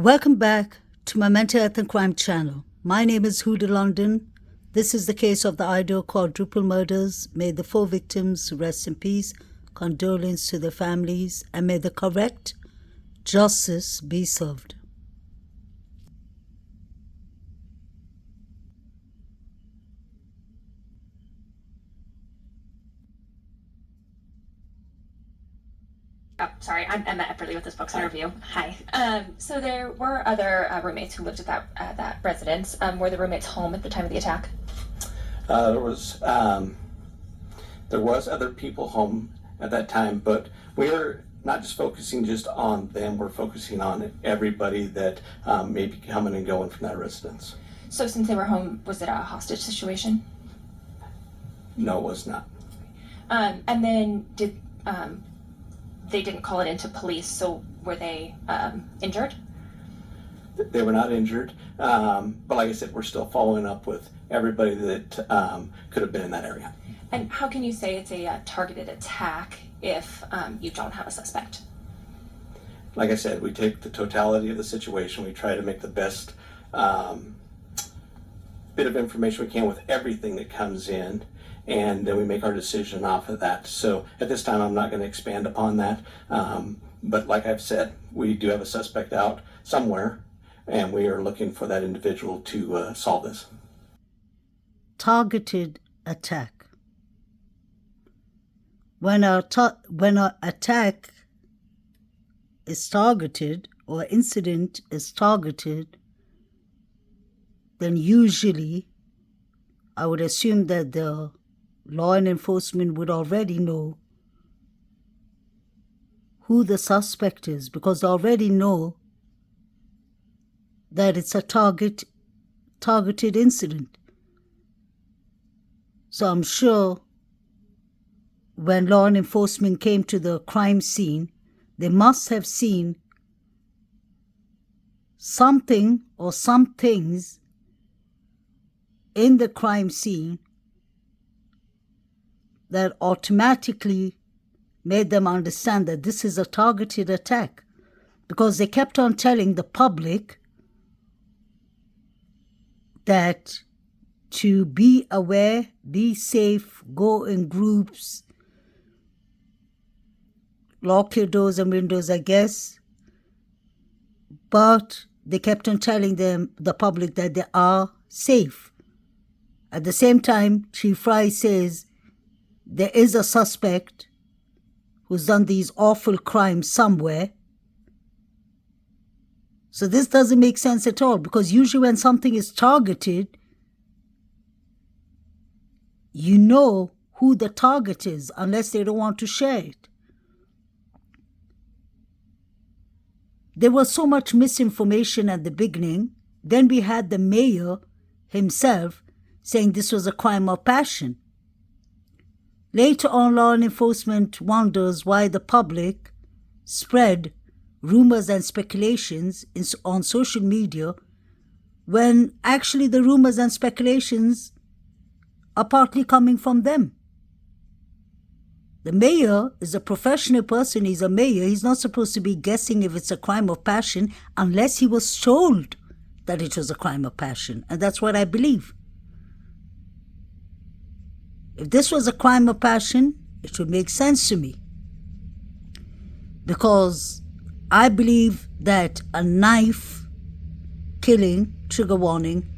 Welcome back to my Mental Health and Crime channel. My name is Huda London. This is the case of the Idaho quadruple murders. May the 4 victims rest in peace. Condolence to their families, and may the correct justice be served. Oh, sorry, I'm Emma Epperly with this Books and Review. Hi. So there were other roommates who lived at that residence. Were the roommates home at the time of the attack? There was other people home at that time, but we're not just focusing just on them. We're focusing on everybody that may be coming and going from that residence. So since they were home, was it a hostage situation? No, it was not. And then they didn't call it into police, so were they injured? They were not injured, but like I said, we're still following up with everybody that could have been in that area. And how can you say it's a targeted attack if you don't have a suspect? Like I said, we take the totality of the situation. We try to make the best bit of information we can with everything that comes in, and then we make our decision off of that. So at this time, I'm not going to expand upon that. But like I've said, we do have a suspect out somewhere, and we are looking for that individual to solve this. Targeted attack. When an attack is targeted or incident is targeted, then usually I would assume that the law enforcement would already know who the suspect is, because they already know that it's a targeted incident. So I'm sure when law enforcement came to the crime scene, they must have seen something or some things in the crime scene that automatically made them understand that this is a targeted attack, because they kept on telling the public that to be aware, be safe, go in groups, lock your doors and windows, I guess. But they kept on telling the public, that they are safe. At the same time, Chief Fry says there is a suspect who's done these awful crimes somewhere. So this doesn't make sense at all, because usually when something is targeted, you know who the target is, unless they don't want to share it. There was so much misinformation at the beginning. Then we had the mayor himself saying this was a crime of passion. Later on, law enforcement wonders why the public spread rumors and speculations on social media, when actually the rumors and speculations are partly coming from them. The mayor is a professional person. He's a mayor. He's not supposed to be guessing if it's a crime of passion unless he was told that it was a crime of passion. And that's what I believe. If this was a crime of passion, it would make sense to me. Because I believe that a knife killing, trigger warning,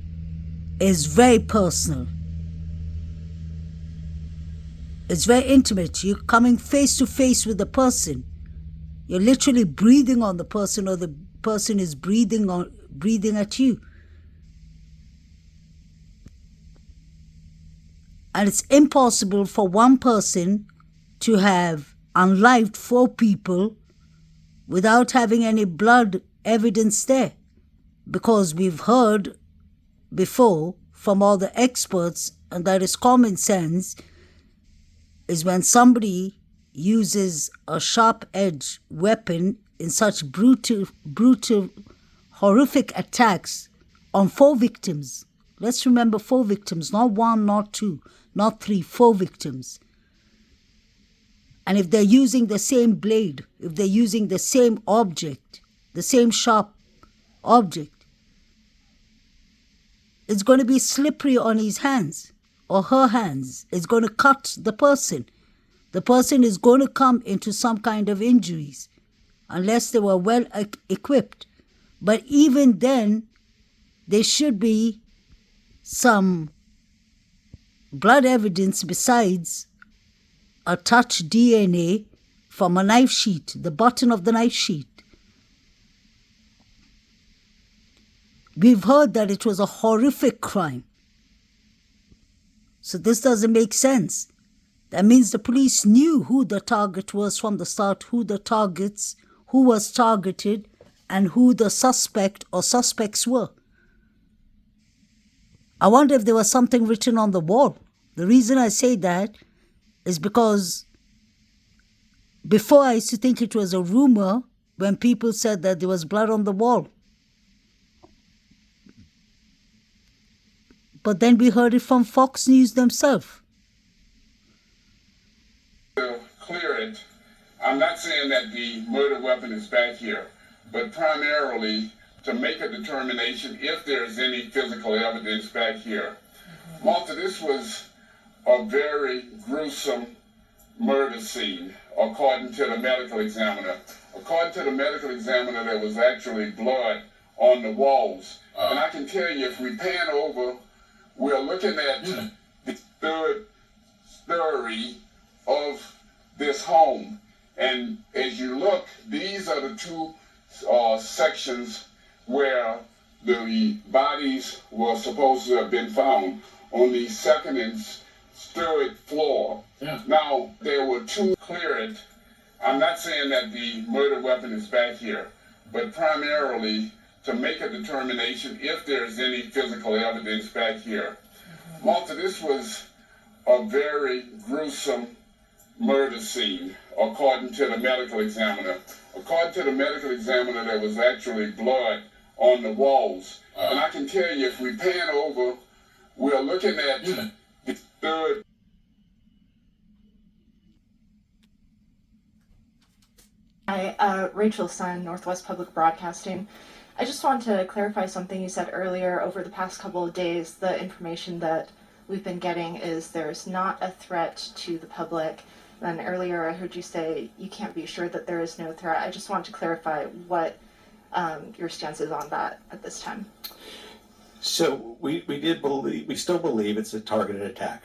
is very personal. It's very intimate. You're coming face to face with the person. You're literally breathing on the person, or the person is breathing at you. And it's impossible for one person to have unlived 4 people without having any blood evidence there. Because we've heard before from all the experts, and that is common sense, is when somebody uses a sharp-edged weapon in such brutal, horrific attacks on 4 victims. Let's remember 4 victims, not 1, not 2, not 3, 4 victims. And if they're using the same blade, if they're using the same object, the same sharp object, it's going to be slippery on his hands or her hands. It's going to cut the person. The person is going to come into some kind of injuries unless they were well equipped. But even then, there should be some blood evidence besides a touch DNA from a knife sheath, the button of the knife sheath. We've heard that it was a horrific crime. So this doesn't make sense. That means the police knew who the target was from the start, who was targeted, and who the suspect or suspects were. I wonder if there was something written on the wall. The reason I say that is because before I used to think it was a rumor when people said that there was blood on the wall. But then we heard it from Fox News themselves. To clear it, I'm not saying that the murder weapon is back here, but primarily to make a determination if there's any physical evidence back here. Malta, this was a very gruesome murder scene, according to the medical examiner. According to the medical examiner, there was actually blood on the walls. And I can tell you, if we pan over, we're looking at the third story of this home. And as you look, these are the two sections where the bodies were supposed to have been found, on the second and third floor. Now, there were two cleared. I'm not saying that the murder weapon is back here, but primarily to make a determination if there's any physical evidence back here. Malta, this was a very gruesome murder scene, according to the medical examiner. According to the medical examiner, there was actually blood on the walls. And I can tell you, if we pan over, we're looking at the third. Hi, Rachel Sun, Northwest Public Broadcasting. I just want to clarify something you said earlier. Over the past couple of days, the information that we've been getting is there's not a threat to the public. Then earlier I heard you say you can't be sure that there is no threat. I just want to clarify what your stance is on that at this time. So we still believe it's a targeted attack.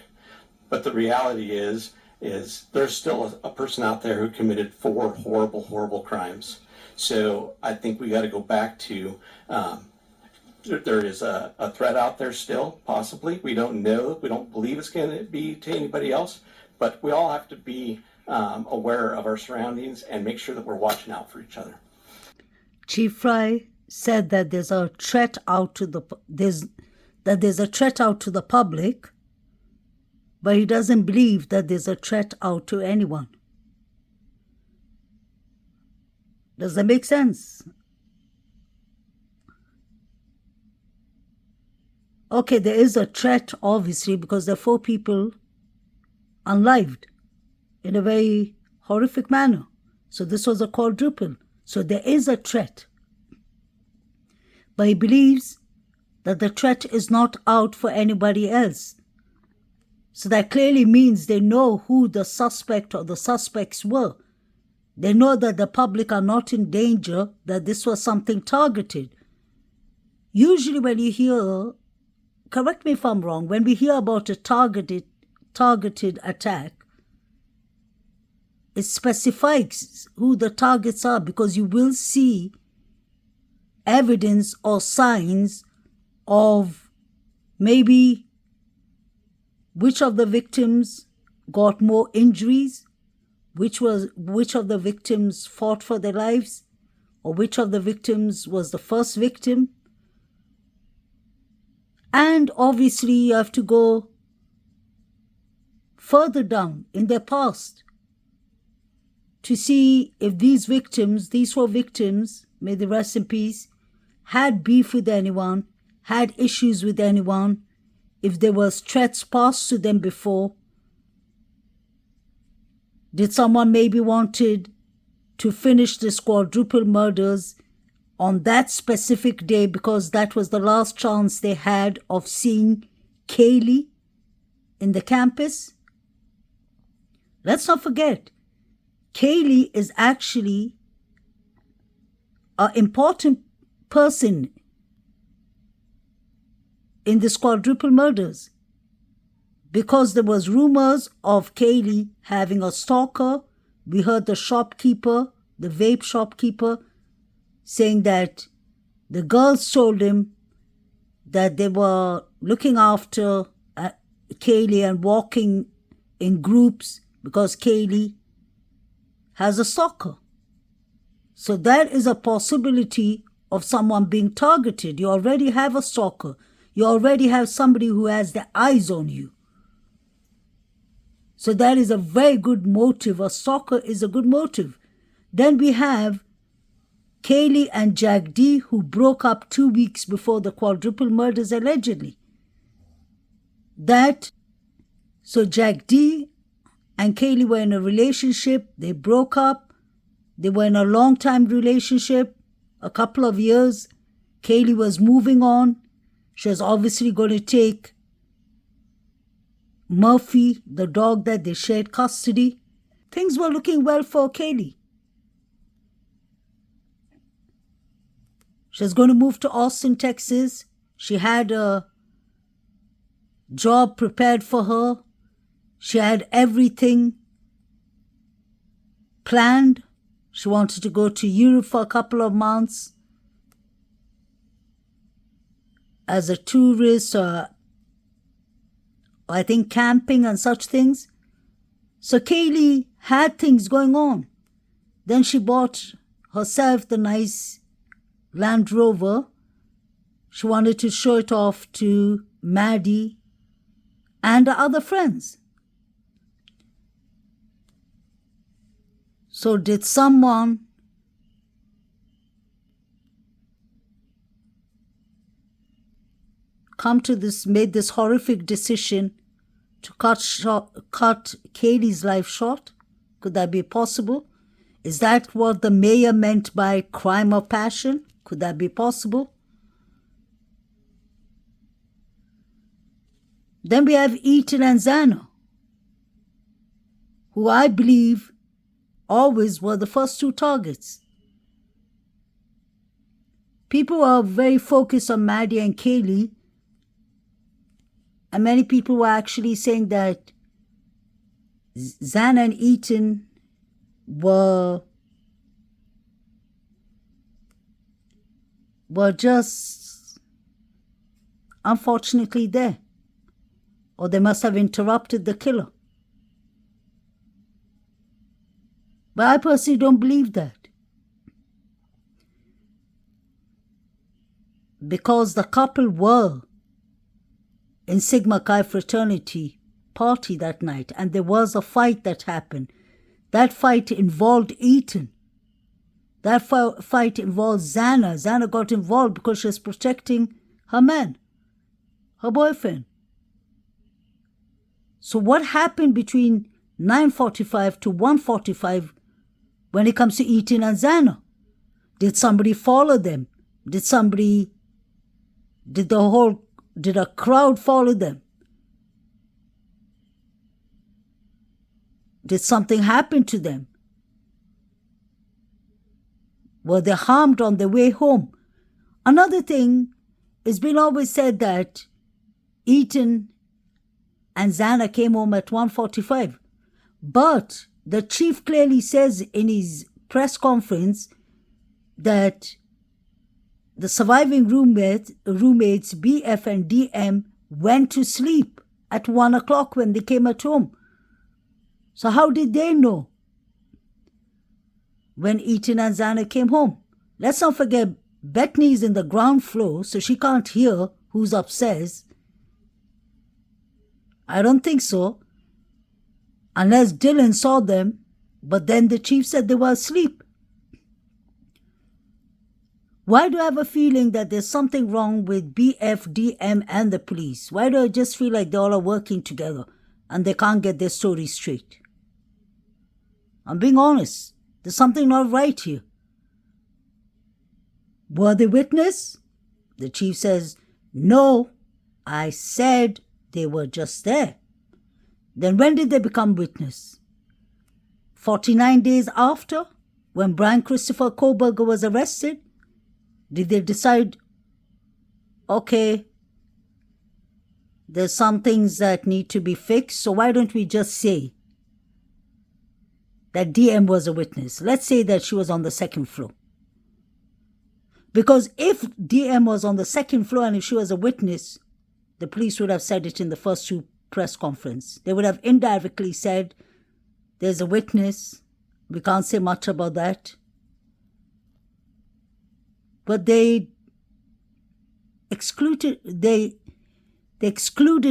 But the reality is there's still a person out there who committed 4 horrible, horrible crimes. So I think we got to go back to there is a threat out there still, possibly. We don't know. We don't believe it's going to be to anybody else. But we all have to be aware of our surroundings and make sure that we're watching out for each other. Chief Fry said that there's a threat out to the public, but he doesn't believe that there's a threat out to anyone. Does that make sense? Okay, there is a threat, obviously, because there are 4 people unlived in a very horrific manner. So this was a quadruple. So there is a threat. But he believes that the threat is not out for anybody else. So that clearly means they know who the suspect or the suspects were. They know that the public are not in danger, that this was something targeted. Usually when you hear, correct me if I'm wrong, when we hear about a targeted attack, it specifies who the targets are, because you will see evidence or signs of maybe which of the victims got more injuries, which of the victims fought for their lives, or which of the victims was the first victim. And obviously you have to go further down in their past to see if these 4 victims, may they rest in peace, had beef with anyone, had issues with anyone, if there was threats passed to them before. Did someone maybe wanted to finish this quadruple murders on that specific day because that was the last chance they had of seeing Kaylee in the campus. Let's not forget, Kaylee is actually an important person in these quadruple murders because there was rumors of Kaylee having a stalker. We heard the shopkeeper, the vape shopkeeper, saying that the girls told him that they were looking after Kaylee and walking in groups because Kaylee has a stalker. So that is a possibility of someone being targeted. You already have a stalker. You already have somebody who has their eyes on you. So that is a very good motive. A stalker is a good motive. Then we have Kaylee and Jack D, who broke up 2 weeks before the quadruple murders allegedly. So Jack D and Kaylee were in a relationship. They broke up. They were in a long-time relationship, a couple of years. Kaylee was moving on. She was obviously going to take Murphy, the dog that they shared custody. Things were looking well for Kaylee. She was going to move to Austin, Texas. She had a job prepared for her. She had everything planned. She wanted to go to Europe for a couple of months as a tourist or I think camping and such things. So Kaylee had things going on. Then she bought herself the nice Land Rover. She wanted to show it off to Maddie and the other friends. So did someone made this horrific decision to cut Kaylee's life short? Could that be possible? Is that what the mayor meant by crime of passion? Could that be possible? Then we have Ethan and Xana, who I believe always were the first two targets. People are very focused on Maddie and Kaylee, and many people were actually saying that Xana and Ethan were just unfortunately there, or they must have interrupted the killer. But I personally don't believe that, because the couple were in Sigma Chi fraternity party that night, and there was a fight that happened. That fight involved Ethan. That fight involved Xana. Xana got involved because she was protecting her man, her boyfriend. So what happened between 9:45 to 1:45 when it comes to Ethan and Xana? Did somebody follow them? Did a crowd follow them? Did something happen to them? Were they harmed on their way home? Another thing, it's been always said that Ethan and Xana came home at 1:45. But the chief clearly says in his press conference that the surviving roommates, BF and DM, went to sleep at 1 o'clock when they came at home. So how did they know when Ethan and Xana came home? Let's not forget, Bethany is in the ground floor, so she can't hear who's upstairs. I don't think so, unless Dylan saw them, but then the chief said they were asleep. Why do I have a feeling that there's something wrong with BF, DM, and the police? Why do I just feel like they all are working together and they can't get their story straight? I'm being honest. There's something not right here. Were they witness? The chief says, no, I said they were just there. Then when did they become witness? 49 days after, when Brian Christopher Koberger was arrested? Did they decide, okay, there's some things that need to be fixed, so why don't we just say that DM was a witness? Let's say that she was on the second floor. Because if DM was on the second floor and if she was a witness, the police would have said it in the first two press conferences. They would have indirectly said, there's a witness, we can't say much about that. But they excluded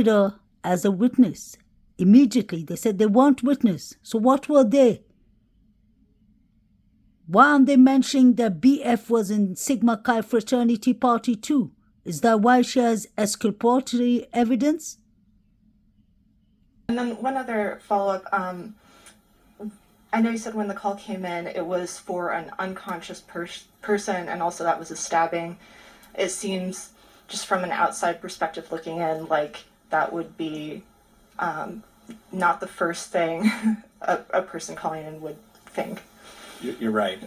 her as a witness immediately. They said they weren't witness. So what were they? Why aren't they mentioning that BF was in Sigma Chi fraternity party too? Is that why she has exculpatory evidence? And then one other follow-up. I know you said when the call came in, it was for an unconscious person, and also that was a stabbing. It seems, just from an outside perspective looking in, like that would be not the first thing a person calling in would think. You're right.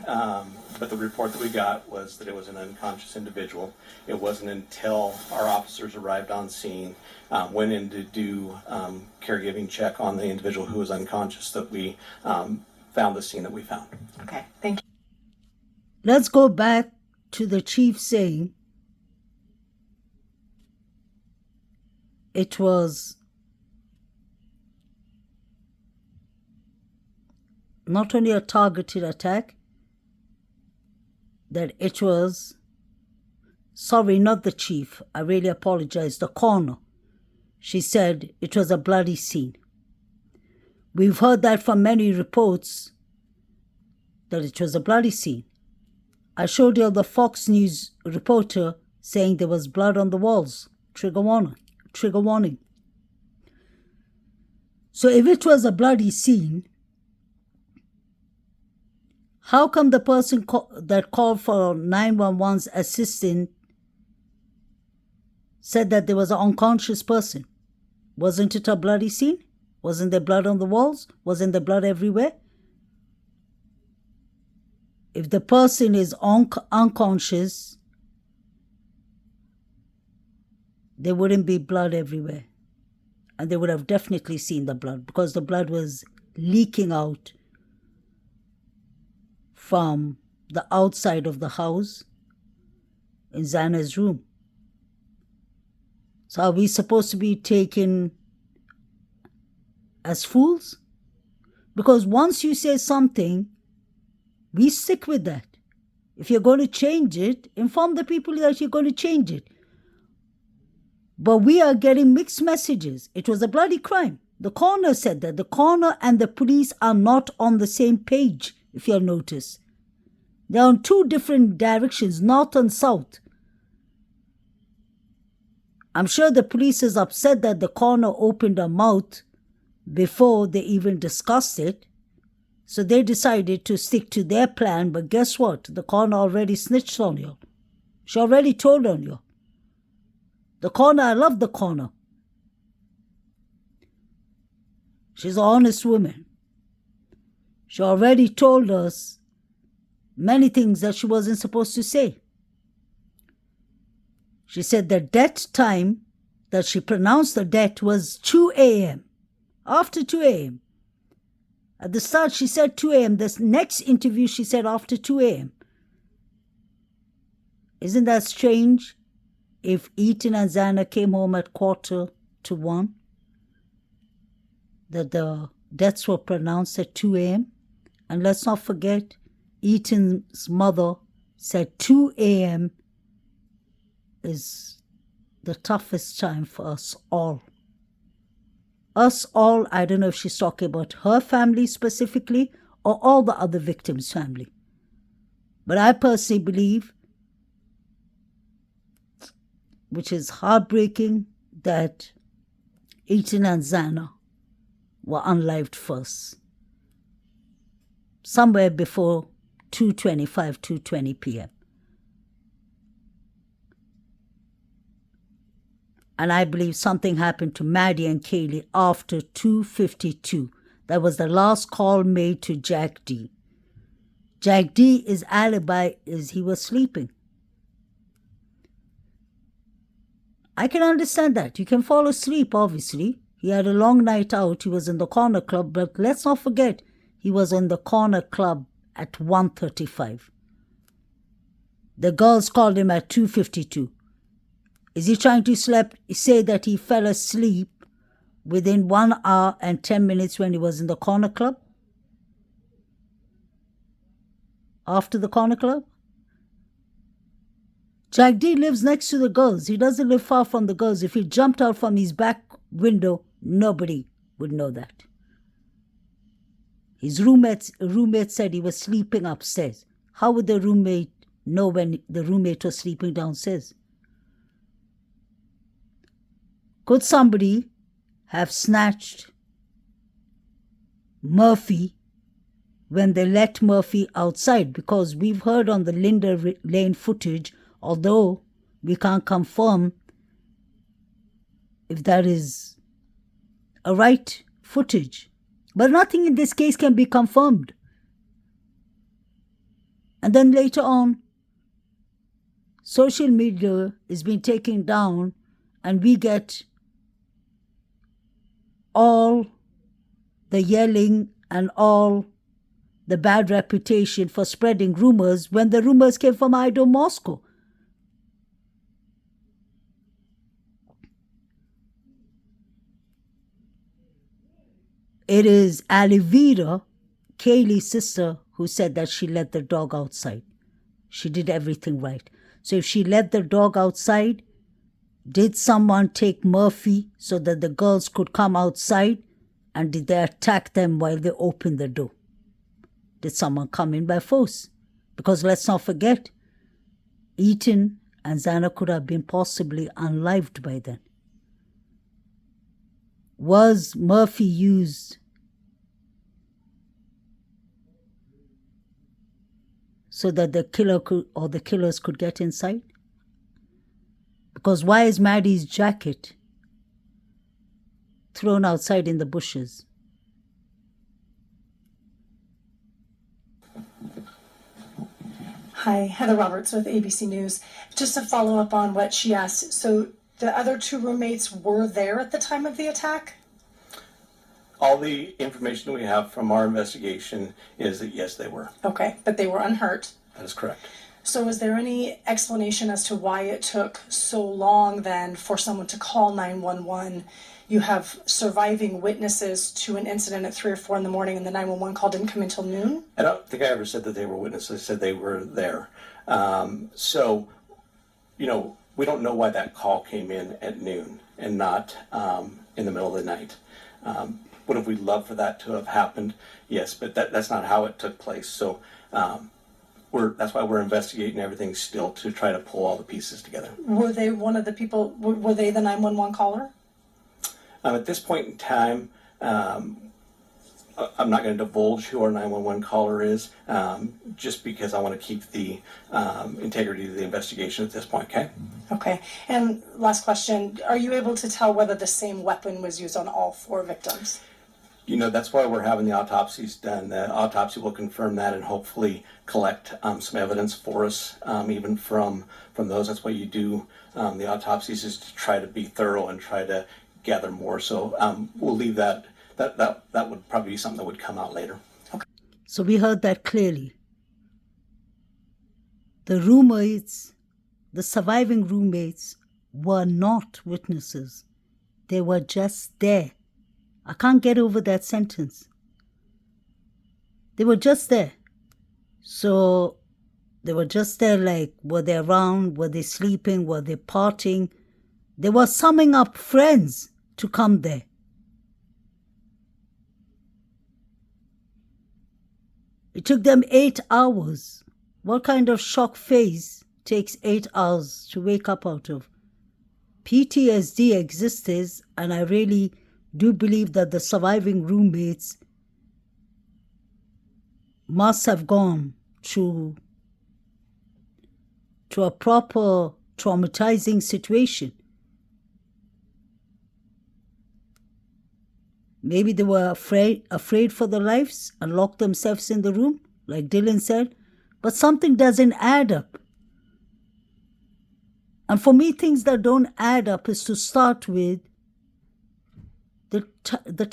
But the report that we got was that it was an unconscious individual. It wasn't until our officers arrived on scene, went in to do caregiving check on the individual who was unconscious, that we found the scene that we found. Okay, thank you. Let's go back to the chief saying it was not only a targeted attack, that it was, sorry, not the chief, I really apologize, the coroner. She said it was a bloody scene. We've heard that from many reports, that it was a bloody scene. I showed you the Fox News reporter saying there was blood on the walls. Trigger warning. So if it was a bloody scene, how come the person that called for 911's assistant said that there was an unconscious person? Wasn't it a bloody scene? Wasn't there blood on the walls? Wasn't there blood everywhere? If the person is unconscious, there wouldn't be blood everywhere. And they would have definitely seen the blood, because the blood was leaking out from the outside of the house in Xana's room. So are we supposed to be taken as fools? Because once you say something, we stick with that. If you're going to change it, inform the people that you're going to change it. But we are getting mixed messages. It was a bloody crime. The coroner said that. The coroner and the police are not on the same page, if you'll notice. They're on two different directions, north and south. I'm sure the police is upset that the coroner opened her mouth before they even discussed it. So they decided to stick to their plan. But guess what? The coroner already snitched on you. She already told on you. The coroner, I love the coroner. She's an honest woman. She already told us many things that she wasn't supposed to say. She said the death time that she pronounced the death was 2 a.m. After 2 a.m. At the start, she said 2 a.m. This next interview, she said after 2 a.m. Isn't that strange? If Ethan and Xana came home at 1:45, that the deaths were pronounced at 2 a.m. And let's not forget, Ethan's mother said 2 a.m. is the toughest time for us all. Us all, I don't know if she's talking about her family specifically or all the other victims' family. But I personally believe, which is heartbreaking, that Ethan and Xana were unlived first. Somewhere before 2:25, 2:20 p.m. And I believe something happened to Maddie and Kaylee after 2:52. That was the last call made to Jack D. Jack D's alibi is he was sleeping. I can understand that. You can fall asleep, obviously. He had a long night out. He was in the corner club. But let's not forget, he was in the corner club at 1:35. The girls called him at 2:52. Is he trying to say that he fell asleep within 1 hour and 10 minutes when he was in the corner club? After the corner club? Jack D lives next to the girls. He doesn't live far from the girls. If he jumped out from his back window, nobody would know that. His roommate said he was sleeping upstairs. How would the roommate know when the roommate was sleeping downstairs? Could somebody have snatched Murphy when they let Murphy outside? Because we've heard on the Linda Lane footage, although we can't confirm if that is a right footage. But nothing in this case can be confirmed. And then later on, social media is being taken down and we get all the yelling and all the bad reputation for spreading rumors when the rumors came from Idaho, Moscow. It is Alivira, Kaylee's sister, who said that she let the dog outside. She did everything right. So if she let the dog outside, did someone take Murphy so that the girls could come outside? And did they attack them while they opened the door? Did someone come in by force? Because let's not forget, Ethan and Xana could have been possibly unlived by then. Was Murphy used so that the killer could, or the killers could get inside? Because why is Maddie's jacket thrown outside in the bushes? Hi, Heather Roberts with ABC News. Just to follow up on what she asked, so the other two roommates were there at the time of the attack? All the information we have from our investigation is that yes, they were. Okay, but they were unhurt. That is correct. So is there any explanation as to why it took so long then for someone to call 911? You have surviving witnesses to an incident at 3 or 4 in the morning and the 911 call didn't come until noon? I don't think I ever said that they were witnesses. I said they were there. So, we don't know why that call came in at noon and not in the middle of the night. Would have we loved for that to have happened? Yes, but that's not how it took place. So that's why we're investigating everything still to try to pull all the pieces together. Were they one of the people, were they the 911 caller? At this point in time, I'm not going to divulge who our 911 caller is, just because I want to keep the integrity of the investigation at this point, okay? Okay, and last question, are you able to tell whether the same weapon was used on all 4 victims? That's why we're having the autopsies done. The autopsy will confirm that and hopefully collect some evidence for us, even from those. That's why you do the autopsies, is to try to be thorough and try to gather more. So we'll leave that would probably be something that would come out later. Okay. So we heard that clearly. The roommates, the surviving roommates, were not witnesses. They were just there. I can't get over that sentence. They were just there. So they were just there, like, were they around? Were they sleeping? Were they partying? They were summing up friends to come there. It took them 8 hours. What kind of shock phase takes 8 hours to wake up out of? PTSD exists, and I really do believe that the surviving roommates must have gone to a proper traumatizing situation. Maybe they were afraid for their lives and locked themselves in the room, like Dylan said. But something doesn't add up. And for me, things that don't add up is to start with the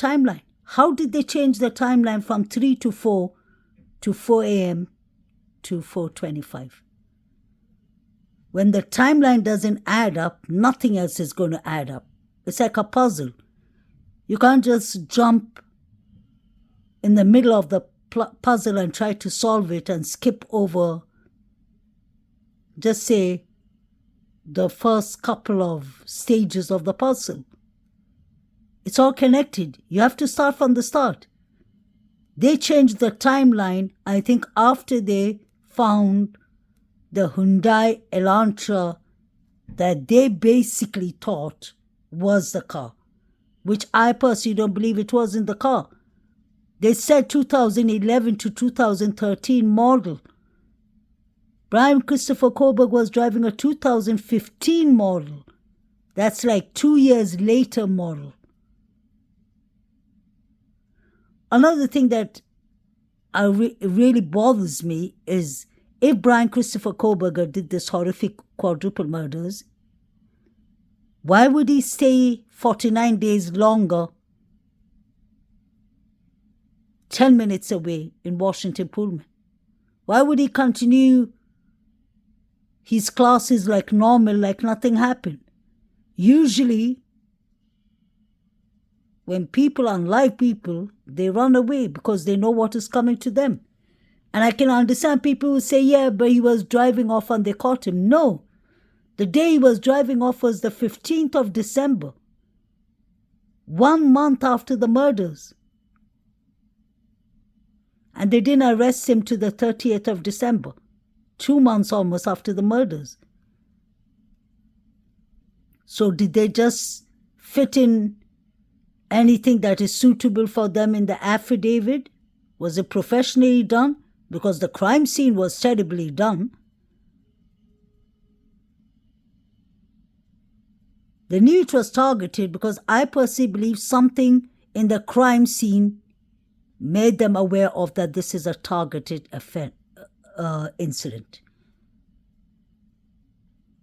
timeline. How did they change the timeline from 3 to 4 to 4 a.m. to 4:25? When the timeline doesn't add up, nothing else is going to add up. It's like a puzzle. You can't just jump in the middle of the puzzle and try to solve it and skip over, just say, the first couple of stages of the puzzle. It's all connected. You have to start from the start. They changed the timeline, I think, after they found the Hyundai Elantra that they basically thought was the car, which I personally don't believe it was in the car. They said 2011 to 2013 model. Brian Christopher Koberg was driving a 2015 model. That's like 2 years later model. Another thing that really bothers me is if Brian Christopher Koberger did this horrific quadruple murders, why would he stay 49 days longer 10 minutes away in Washington Pullman? Why would he continue his classes like normal, like nothing happened? Usually, when people are unlike people, they run away because they know what is coming to them. And I can understand people who say, yeah, but he was driving off and they caught him. No. The day he was driving off was the 15th of December, 1 month after the murders. And they didn't arrest him to the 30th of December, 2 months almost after the murders. So did they just fit in anything that is suitable for them in the affidavit? Was it professionally done? Because the crime scene was terribly done. They knew it was targeted because I personally believe something in the crime scene made them aware of that this is a targeted incident.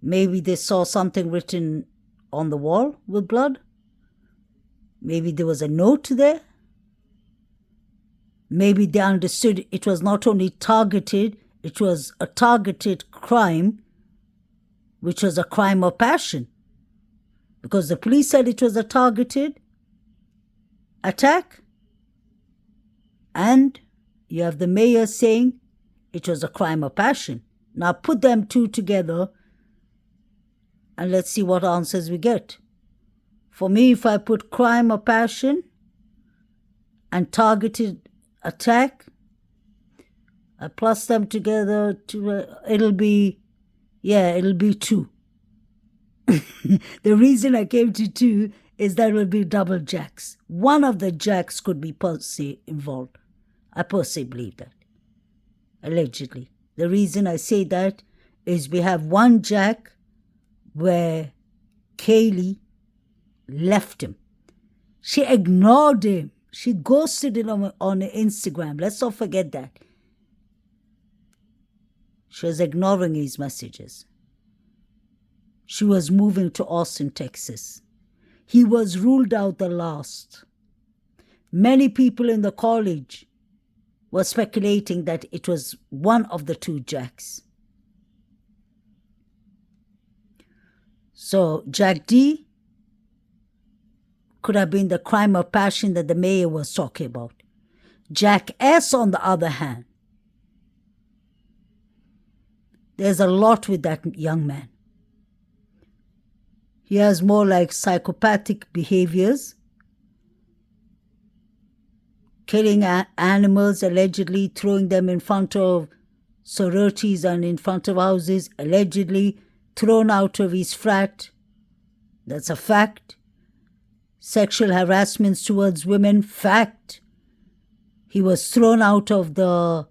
Maybe they saw something written on the wall with blood. Maybe there was a note there. Maybe they understood it was not only targeted, it was a targeted crime, which was a crime of passion. Because the police said it was a targeted attack. And you have the mayor saying it was a crime of passion. Now put them two together and let's see what answers we get. For me, if I put crime of passion and targeted attack, I plus them together, it'll be 2. The reason I came to 2 is that it will be double jacks. One of the jacks could be per se involved. I per se believe that. Allegedly. The reason I say that is we have one jack where Kaylee left him. She ignored him. She ghosted him on Instagram. Let's not forget that. She was ignoring his messages. She was moving to Austin, Texas. He was ruled out the last. Many people in the college were speculating that it was one of the 2 jacks. So Jack D could have been the crime of passion that the mayor was talking about. Jack S, on the other hand, there's a lot with that young man. He has more like psychopathic behaviors, killing animals, allegedly throwing them in front of sororities and in front of houses, allegedly thrown out of his frat. That's a fact. Sexual harassments towards women, fact. He was thrown out of the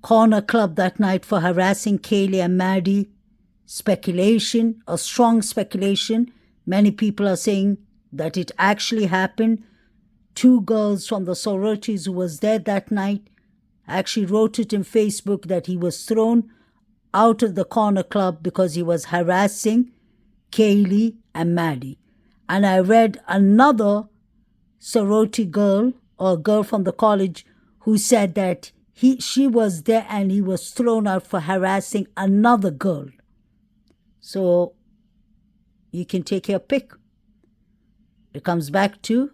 corner club that night for harassing Kaylee and Maddie. Speculation, a strong speculation. Many people are saying that it actually happened. two girls from the sororities who was there that night actually wrote it in Facebook that he was thrown out of the corner club because he was harassing Kaylee and Maddie. And I read another sorority girl or girl from the college who said that she was there and he was thrown out for harassing another girl. So you can take your pick. It comes back to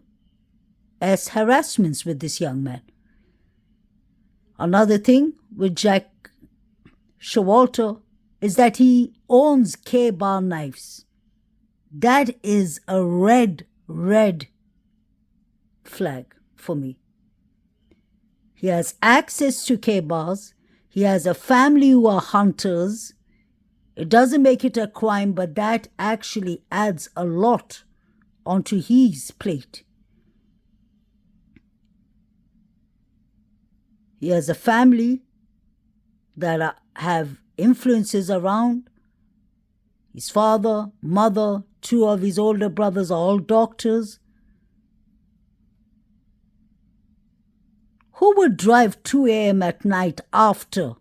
as harassments with this young man. Another thing with Jack Showalter is that he owns K-bar knives. That is a red flag for me. He has access to K-bars. He has a family who are hunters. It doesn't make it a crime, but that actually adds a lot onto his plate. He has a family that have influences around. His father, mother, two of his older brothers are all doctors. Who would drive 2 a.m. at night after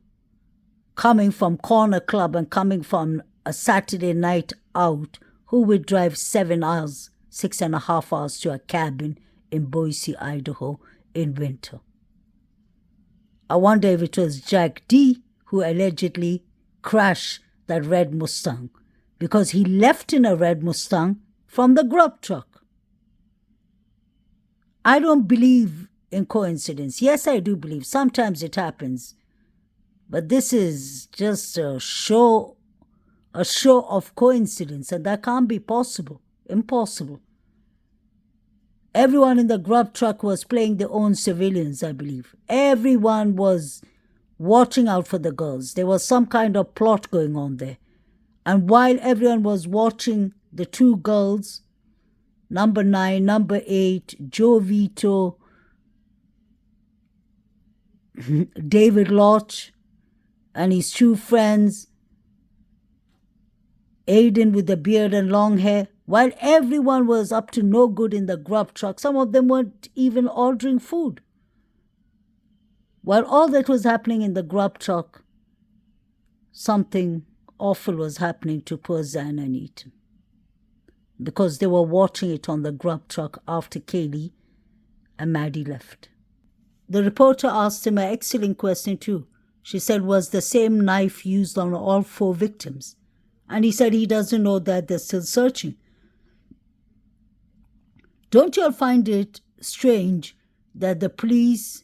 coming from Corner Club and coming from a Saturday night out? Who would drive 7 hours, 6.5 hours to a cabin in Boise, Idaho in winter? I wonder if it was Jack D who allegedly crashed that red Mustang, because he left in a red Mustang from the grub truck. I don't believe in coincidence. Yes, I do believe. Sometimes it happens. But this is just a show of coincidence, and that can't be possible. Impossible. Everyone in the grub truck was playing their own civilians, I believe. Everyone was watching out for the girls. There was some kind of plot going on there. And while everyone was watching the two girls, number 9, number 8, Joe Vito, David Lodge, and his two friends, Aiden with the beard and long hair, while everyone was up to no good in the grub truck, some of them weren't even ordering food. While all that was happening in the grub truck, something awful was happening to poor Zan and Ethan, because they were watching it on the grub truck after Kaylee and Maddie left. The reporter asked him an excellent question too. She said, was the same knife used on all 4 victims? And he said he doesn't know, that they're still searching. Don't you all find it strange that the police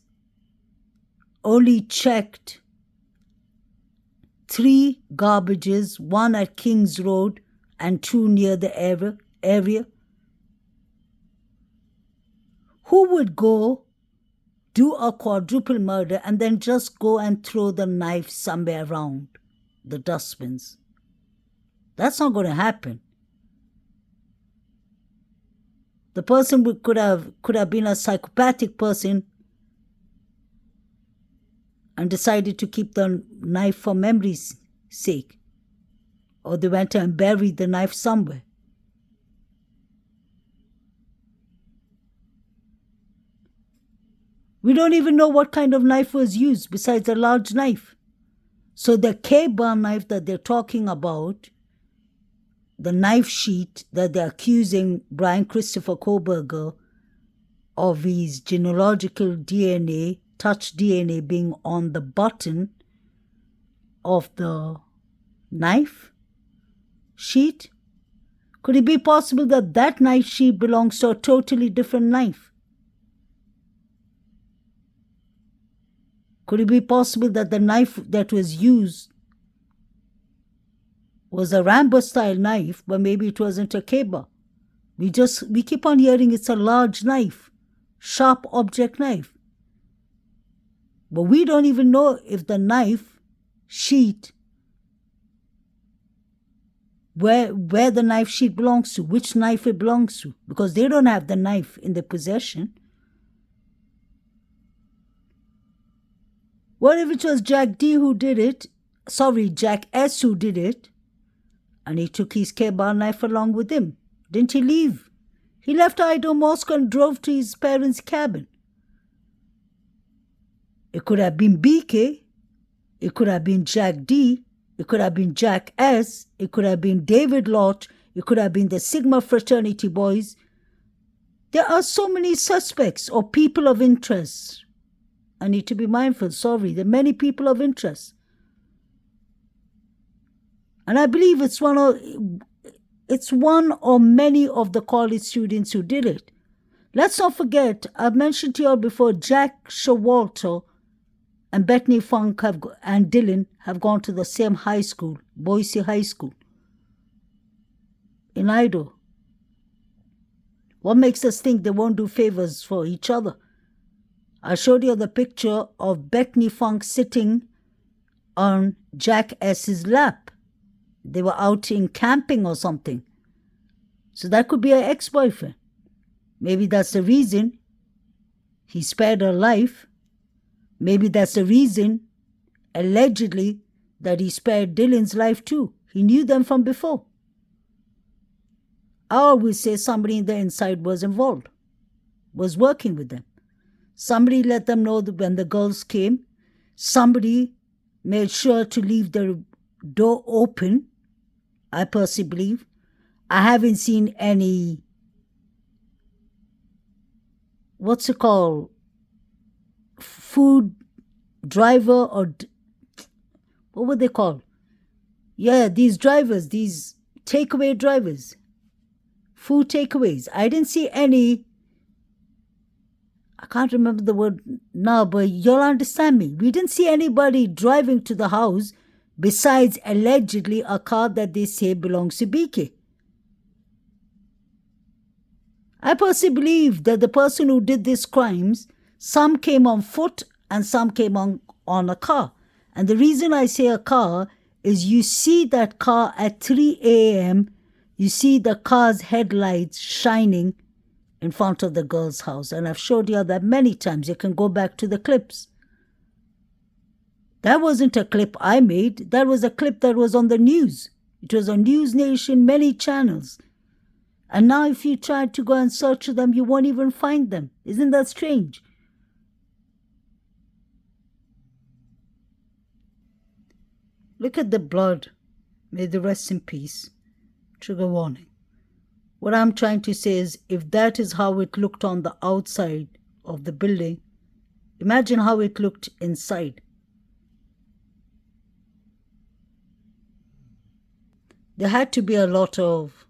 only checked 3 garbages, 1 at Kings Road and 2 near the area? Who would go do a quadruple murder and then just go and throw the knife somewhere around the dustbins? That's not going to happen. The person could have been a psychopathic person and decided to keep the knife for memory's sake. Or they went and buried the knife somewhere. We don't even know what kind of knife was used besides a large knife. So the K-bar knife that they're talking about, the knife sheet that they're accusing Brian Christopher Koberger of his genealogical DNA, touch DNA being on the button of the knife sheet, could it be possible that that knife sheet belongs to a totally different knife? Could it be possible that the knife that was used was a Rambo-style knife, but maybe it wasn't a K-bar? We keep on hearing it's a large knife, sharp object knife. But we don't even know if the knife sheet, where the knife sheet belongs to, which knife it belongs to, because they don't have the knife in their possession. What if it was Jack D who did it? Sorry, Jack S who did it, and he took his K-bar knife along with him? Didn't he leave He left Idaho Mosque and drove to his parents' cabin. It could have been BK. It could have been Jack D. It could have been Jack S. It could have been David Lott. It could have been the Sigma fraternity boys. There are so many suspects or people of interest. I need to be mindful, sorry. There are many people of interest. And I believe it's one or many of the college students who did it. Let's not forget, I've mentioned to you all before, Jack Showalter and Bethany Funk and Dylan have gone to the same high school, Boise High School, in Idaho. What makes us think they won't do favors for each other? I showed you the picture of Bethany Funk sitting on Jack S.'s lap. They were out in camping or something. So that could be her ex-boyfriend. Maybe that's the reason he spared her life. Maybe that's the reason, allegedly, that he spared Dylan's life too. He knew them from before. I always say somebody in the inside was involved, was working with them. Somebody let them know that when the girls came, somebody made sure to leave the door open, I personally believe. I haven't seen any, what's it called, food driver or, what were they called? Yeah, these drivers, these takeaway drivers, food takeaways. I didn't see any, I can't remember the word now, but you'll understand me. We didn't see anybody driving to the house besides allegedly a car that they say belongs to BK. I personally believe that the person who did these crimes, some came on foot and some came on a car. And the reason I say a car is you see that car at 3 a.m., you see the car's headlights shining in front of the girl's house. And I've showed you that many times. You can go back to the clips. That wasn't a clip I made. That was a clip that was on the news. It was on News Nation, many channels. And now if you try to go and search them, you won't even find them. Isn't that strange? Look at the blood. May the rest in peace. Trigger warning. What I'm trying to say is, if that is how it looked on the outside of the building, imagine how it looked inside. There had to be a lot of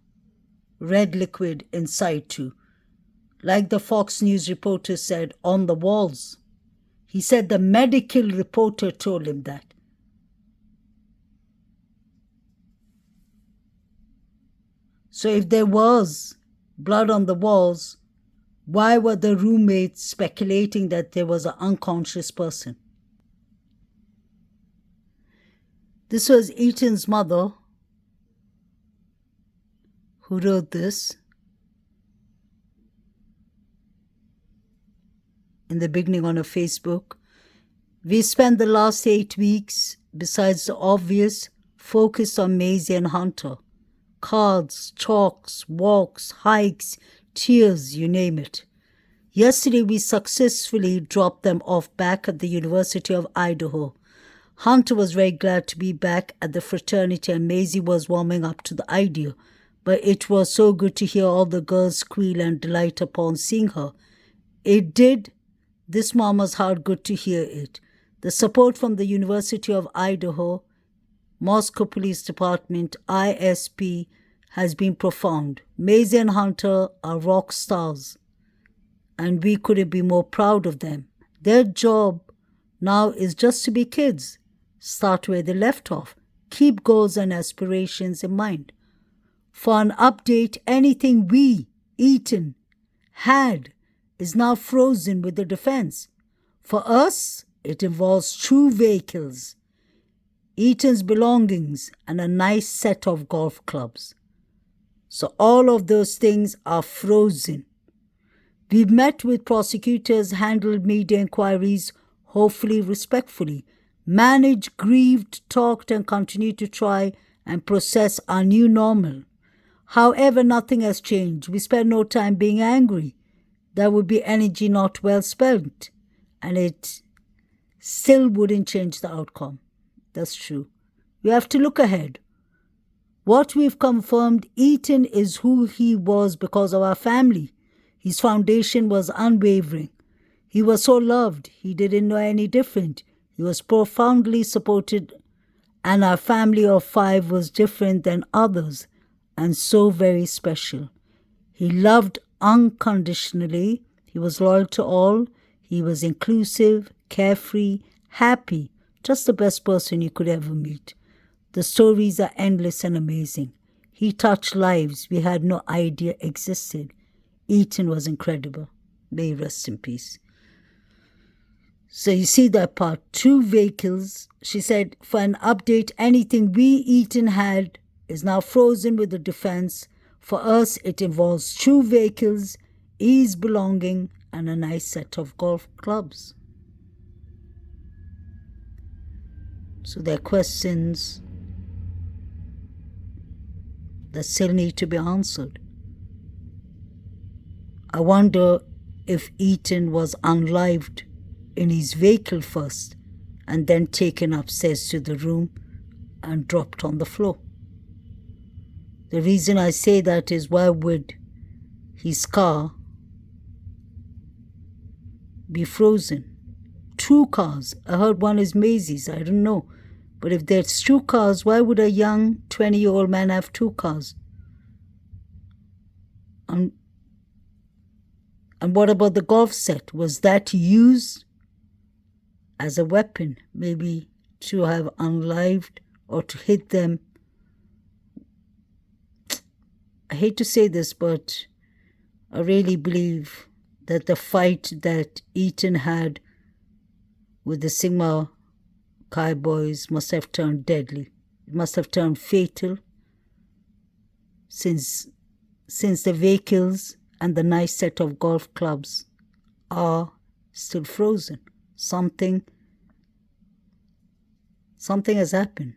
red liquid inside too. Like the Fox News reporter said, on the walls. He said the medical reporter told him that. So if there was blood on the walls, why were the roommates speculating that there was an unconscious person? This was Ethan's mother who wrote this in the beginning on her Facebook. We spent the last 8 weeks, besides the obvious, focused on Maisie and Hunter. Cards, chalks, walks, hikes, tears, you name it. Yesterday we successfully dropped them off back at the University of Idaho. Hunter was very glad to be back at the fraternity and Maisie was warming up to the idea. But it was so good to hear all the girls squeal and delight upon seeing her. It did this mama's heart good to hear it. The support from the University of Idaho, Moscow Police Department, ISP, has been profound. Maisie and Hunter are rock stars, and we couldn't be more proud of them. Their job now is just to be kids. Start where they left off. Keep goals and aspirations in mind. For an update, anything we, Eton, had is now frozen with the defense. For us, it involves 2 vehicles, Eton's belongings, and a nice set of golf clubs. So all of those things are frozen. We've met with prosecutors, handled media inquiries, hopefully respectfully, managed, grieved, talked, and continue to try and process our new normal. However, nothing has changed. We spend no time being angry. That would be energy not well spent, and it still wouldn't change the outcome. That's true. We have to look ahead. What we've confirmed, Ethan is who he was because of our family. His foundation was unwavering. He was so loved, he didn't know any different. He was profoundly supported, and our family of 5 was different than others, and so very special. He loved unconditionally. He was loyal to all. He was inclusive, carefree, happy, just the best person you could ever meet. The stories are endless and amazing. He touched lives we had no idea existed. Ethan was incredible. May he rest in peace. So you see that part. 2 vehicles. She said, for an update, anything we, Ethan, had is now frozen with the defense. For us, it involves 2 vehicles, his belonging, and a nice set of golf clubs. So there are questions that still need to be answered. I wonder if Ethan was unlived in his vehicle first and then taken upstairs to the room and dropped on the floor. The reason I say that is, why would his car be frozen? 2 cars. I heard one is Maisie's. I don't know. But if there's 2 cars, why would a young 20-year-old man have 2 cars? And what about the golf set? Was that used as a weapon? Maybe to have unlived or to hit them? I hate to say this, but I really believe that the fight that Ethan had with the Sigma Chi boys must have turned deadly. It must have turned fatal, since the vehicles and the nice set of golf clubs are still frozen. Something has happened.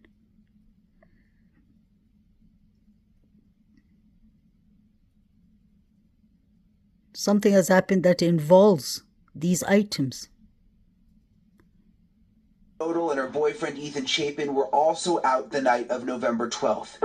Something has happened that involves these items. Odell and her boyfriend Ethan Chapin were also out the night of November 12th.